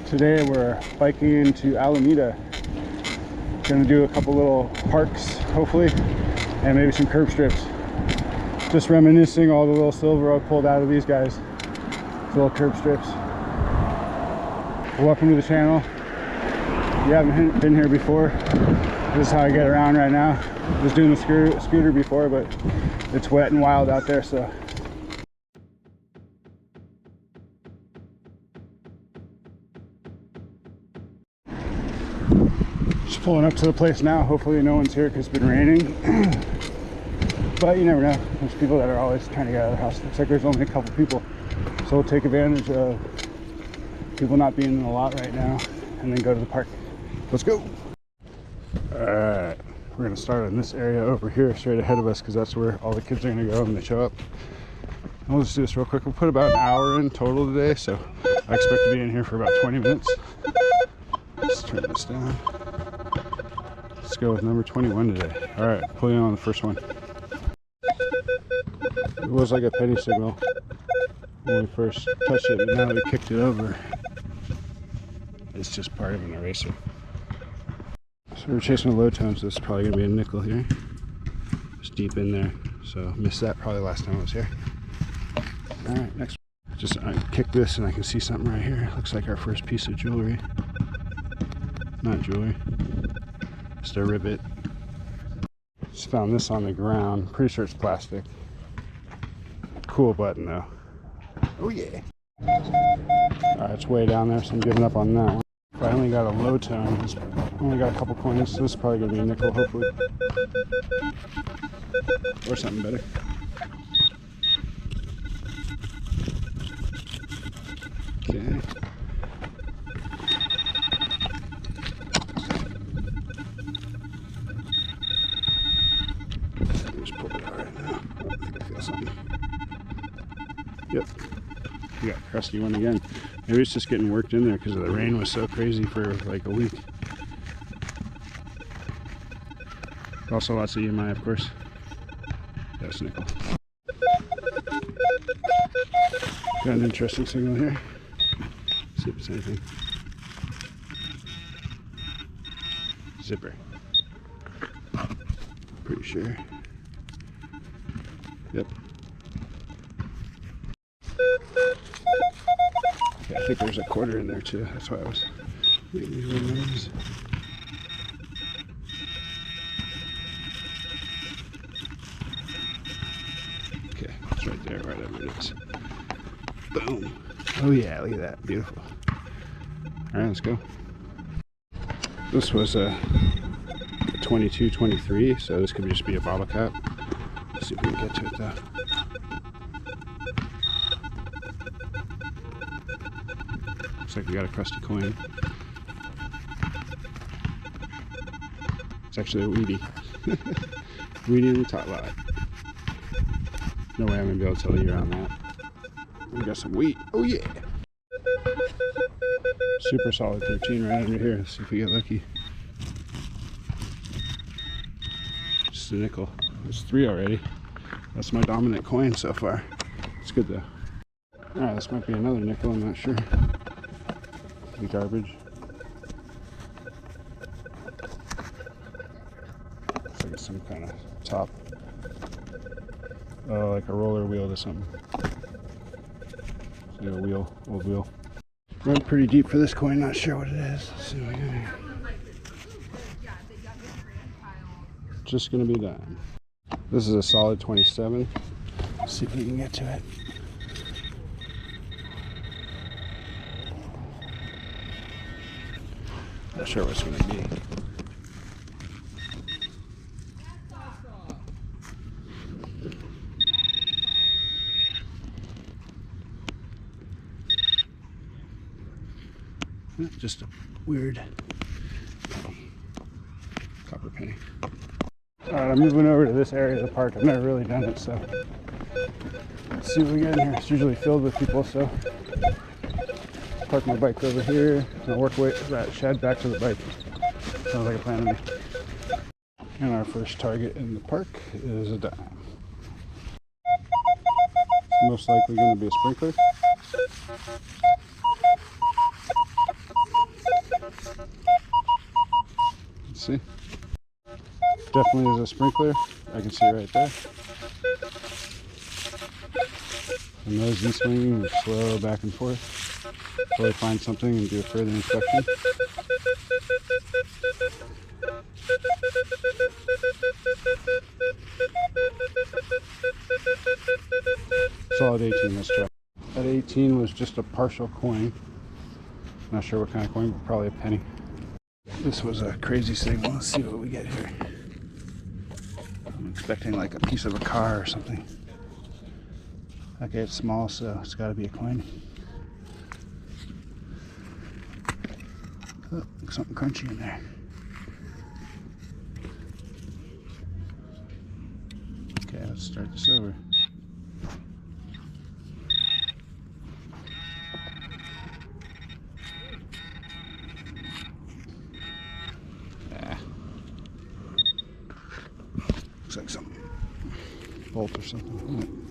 Today we're biking into Alameda. Gonna do a couple little parks, hopefully, and maybe some curb strips. Just reminiscing all the little silver I pulled out of these guys. Little curb strips. Welcome to the channel. If you haven't been here before, this is how I get around right now. I was doing the scooter before, but it's wet and wild out there, so. Just pulling up to the place now. Hopefully no one's here because it's been raining. But you never know. There's people that are always trying to get out of the house. Looks like there's only a couple people. So we'll take advantage of people not being in the lot right now and then go to the park. Let's go. Alright, we're going to start in this area over here straight ahead of us because that's where all the kids are going to go when they show up. And we'll just do this real quick. We'll put about an hour in total today, so I expect to be in here for about 20 minutes. Let's turn this down. Let's go with number 21 today. Alright, pulling on the first one. It was like a penny signal when we first touched it, but now we kicked it over. It's just part of an eraser. So we're chasing a low tone, so this is probably going to be a nickel here. It's deep in there, so missed that probably last time I was here. Alright, next. Just kick this and I can see something right here. Looks like our first piece of jewelry. Not jewelry. Just a rivet. Just found this on the ground. Pretty sure it's plastic. Cool button though. Oh yeah. Alright, it's way down there, so I'm giving up on that one. Finally got a low tone. It's only got a couple coins, so this is probably going to be a nickel, hopefully. Or something better. Okay. Just pull it out right now. Oh, I think I feel something. Yep. We got a crusty one again. Maybe it's just getting worked in there because the rain was so crazy for like a week. Also lots of EMI, of course. That's nickel. Got an interesting signal here. Let's see if it's anything. Zipper. Pretty sure. Yep. Yeah, I think there's a quarter in there too. That's why I was making these little noises. Okay, it's right there, right over it is. Boom. Oh yeah, look at that. Beautiful. Alright, let's go. This was a 22-23, so this could just be a bottle cap. Let's see if we can get to it though. Looks like we got a crusty coin. It's actually a weedy. Weedy in the tot lot. No way I'm gonna be able to tell you on that. We got some wheat. Oh yeah! Super solid 13 right under here. Let's see if we get lucky. Just a nickel. There's 3 already. That's my dominant coin so far. It's good though. Alright, this might be another nickel, I'm not sure. The garbage. Looks like it's some kind of top. Oh, like a roller wheel or something. It's like a wheel, old wheel. Went pretty deep for this coin, not sure what it is. Let's see what we got here. Just gonna be done. This is a solid 27. Let's see if we can get to it. Not sure what it's going to be. Just a weird copper penny. Alright, I'm moving over to this area of the park. I've never really done it, so let's see what we get in here. It's usually filled with people, so park my bike over here and I'll work that shed back to the bike. Sounds like a plan to me. And our first target in the park is a dime. It's most likely going to be a sprinkler. See? Definitely is a sprinkler. I can see it right there. The nose and swinging, slow back and forth. Until we find something and do a further inspection. Solid 18, let's try. That 18 was just a partial coin. Not sure what kind of coin, but probably a penny. This was a crazy signal. Let's see what we get here. I'm expecting like a piece of a car or something. Okay, it's small, so it's got to be a coin. Oh, something crunchy in there. Okay, let's start this over. Looks like some bolt or something.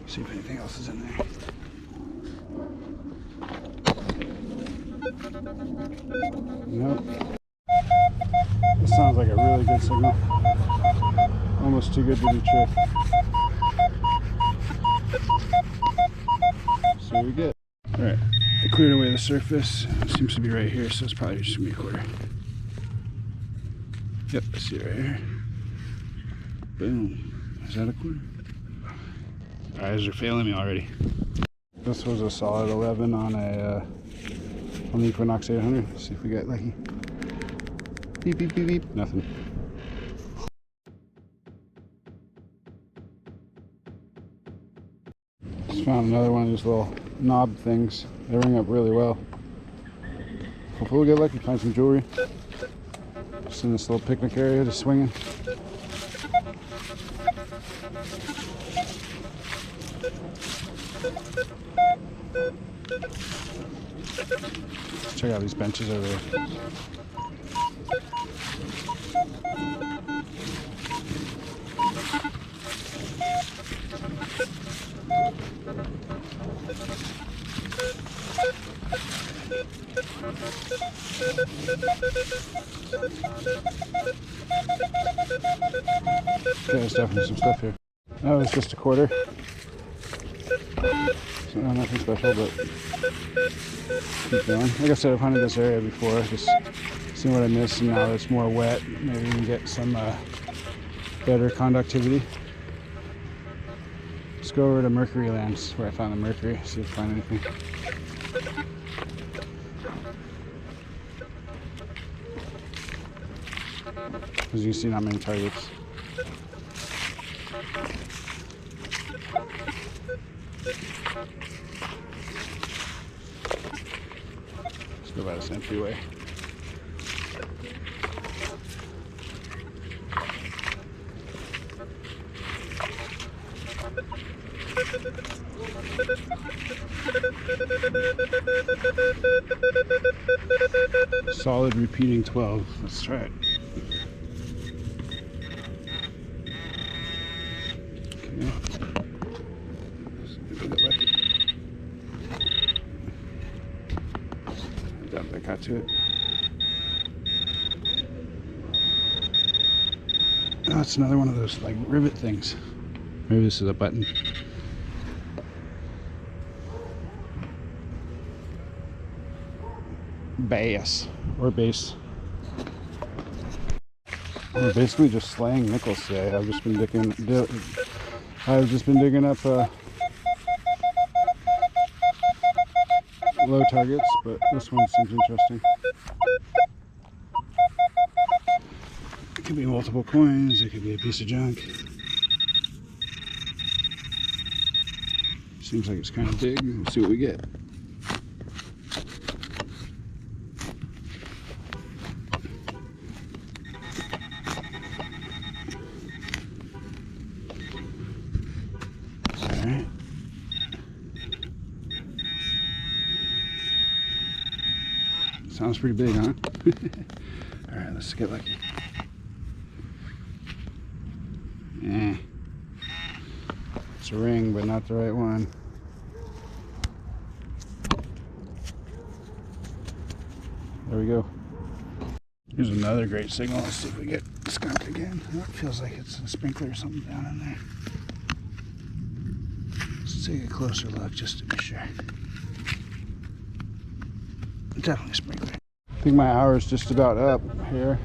See if anything else is in there. Nope. This sounds like a really good signal. Almost too good to be true. So we get. Alright, I cleared away the surface. It seems to be right here, so it's probably just gonna be a quarter. Yep, I see it right here. Boom. Is that a quarter? Eyes are failing me already. This was a solid 11 on the Equinox 800. Let's see if we get lucky. Beep, beep, beep, beep. Nothing. Just found another one of these little knob things. They ring up really well. Hopefully we'll get lucky, find some jewelry. Just in this little picnic area, just swinging. Let's check out these benches over there. Okay, there's definitely some stuff here. Oh, it's just a quarter. So nothing special, but keep going. Like I said, I've hunted this area before, just seeing what I missed, and now that it's more wet, maybe we can get some better conductivity. Let's go over to Mercury Lands, where I found the mercury, see if I find anything. As you can see, not many targets. Let's go by this entryway. Solid repeating 12. Let's try it. I got to it. Oh, it's another one of those like rivet things. Maybe this is a button. Bass or base. We're basically just slaying nickels today. I've just been digging up low targets, but this one seems interesting. It could be multiple coins, it could be a piece of junk. Seems like it's kind of big. Let's see what we get. Alright. Sounds pretty big, huh? Alright, let's get lucky. It's a ring, but not the right one. There we go. Here's another great signal. Let's see if we get skunked again. Oh, it feels like it's a sprinkler or something down in there. Let's take a closer look just to be sure. Definitely a sprinkler. I think my hour is just about up here.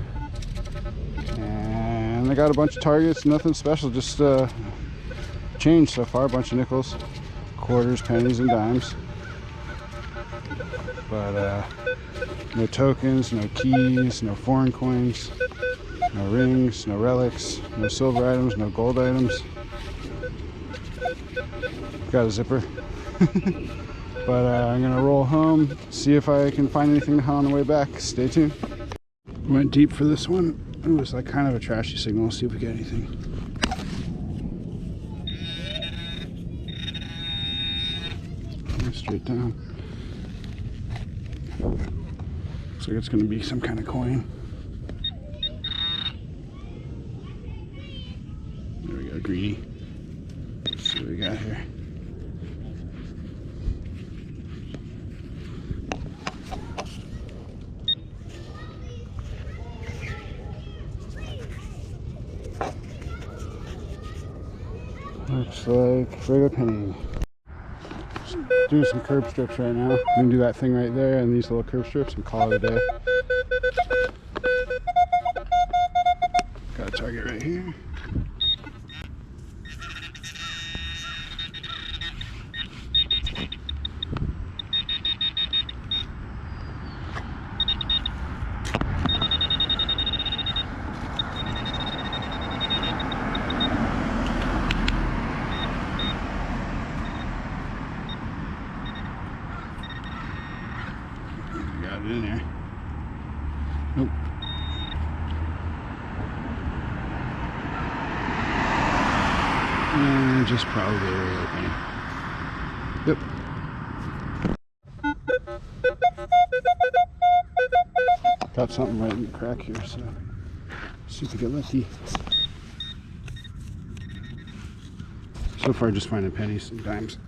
And I got a bunch of targets, nothing special, just change so far, a bunch of nickels, quarters, pennies, and dimes. But no tokens, no keys, no foreign coins, no rings, no relics, no silver items, no gold items. Got a zipper. But I'm gonna roll home, see if I can find anything on the way back. Stay tuned. Went deep for this one. It was like kind of a trashy signal. Let's see if we get anything. Straight down. Looks like it's gonna be some kind of coin. There we go, greedy. Let's see what we got here. Looks like regular penny. Just doing some curb strips right now. I'm gonna do that thing right there and these little curb strips and call it a day. Got a target right here. Got it in there. Nope. And just probably opening. Yep. Got something right in the crack here, so see if we get lucky. So far, just finding pennies and dimes.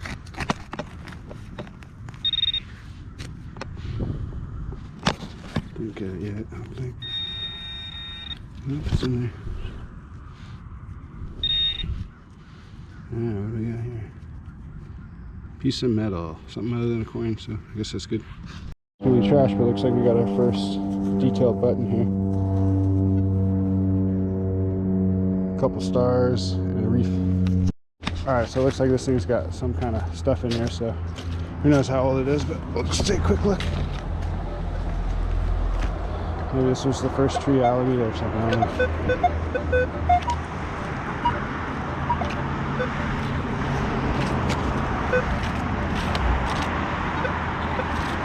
Didn't get it yet, I don't think. Nope, it's in there. Yeah, what do we got here? Piece of metal. Something other than a coin, so I guess that's good. It's gonna be trash, but it looks like we got our first detailed button here. A couple stars and a reef. Alright, so it looks like this thing's got some kind of stuff in there, so who knows how old it is, but we'll just take a quick look. Maybe this was the first tree alameda or something, I don't know.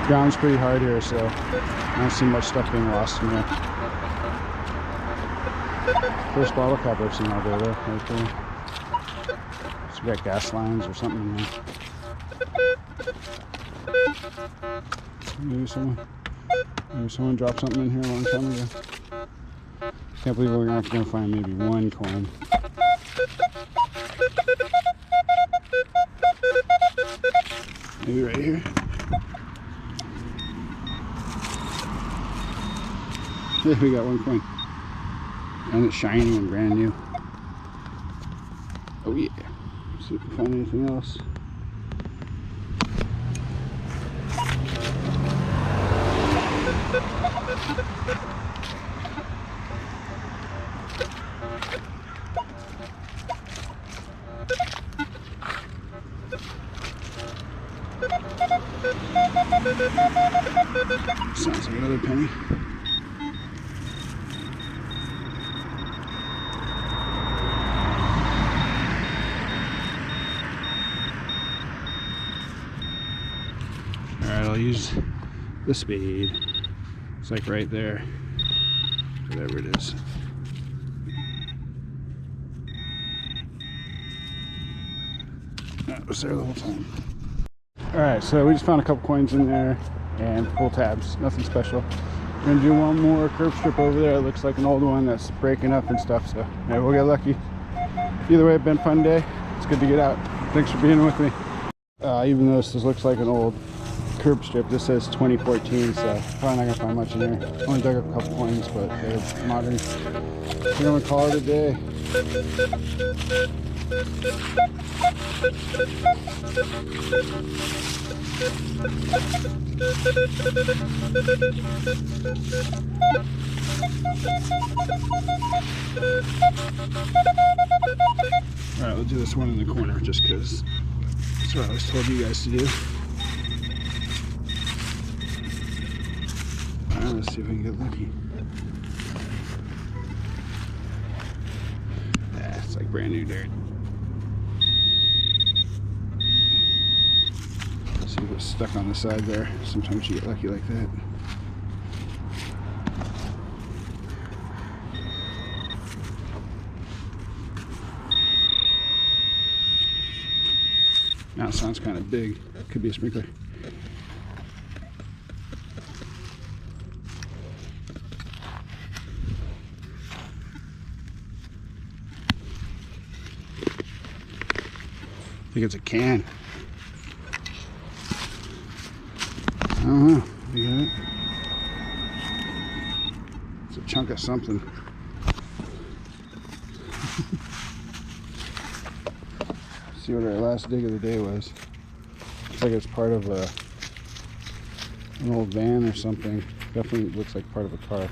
Ground's pretty hard here, so I don't see much stuff being lost in there. First bottle cap I've seen all day though, right there. So we got gas lines or something in there. Maybe someone dropped something in here a long time ago. Can't believe we're not going to find maybe one coin. Maybe right here. Yeah, we got one coin. And it's shiny and brand new. Oh yeah. Let's see if we can find anything else. Sounds like another penny. Alright, I'll use the spade. It's like right there. Whatever it is. That was there the whole time. Alright, so we just found a couple coins in there and pull tabs. Nothing special. We're gonna do one more curb strip over there. It looks like an old one that's breaking up and stuff, so maybe we'll get lucky. Either way, it's been a fun day. It's good to get out. Thanks for being with me. Even though this looks like an old curb strip. This says 2014, so probably not gonna find much in here. Only dug up a couple coins, but they're modern. We're gonna call it a day. Alright, we'll do this one in the corner just because that's what I was told you guys to do. Alright, let's see if we can get lucky. Yeah, it's like brand new dirt. See if it's stuck on the side there. Sometimes you get lucky like that. Now it sounds kind of big. Could be a sprinkler. I think it's a can. I don't know. You got it? It's a chunk of something. See what our last dig of the day was. Looks like it's part of an old van or something. Definitely looks like part of a car.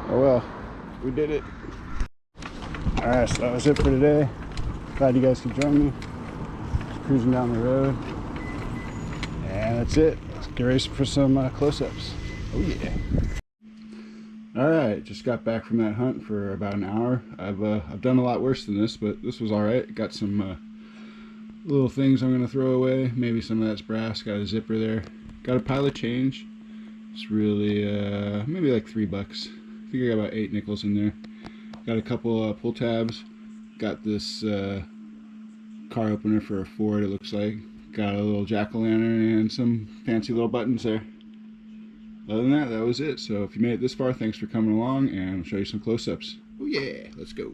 Oh well, we did it. Alright, so that was it for today. Glad you guys could join me. Just cruising down the road. And that's it. Let's get ready for some close-ups. Oh yeah. Alright, just got back from that hunt for about an hour. I've done a lot worse than this, but this was alright. Got some little things I'm going to throw away. Maybe some of that's brass. Got a zipper there. Got a pile of change. It's really, maybe like $3. I think I got about 8 nickels in there. Got a couple pull tabs. Got this car opener for a Ford, it looks like. Got a little jack-o'-lantern and some fancy little buttons there. Other than that, that was it. So if you made it this far, thanks for coming along, and I'll show you some close-ups. Oh yeah, let's go.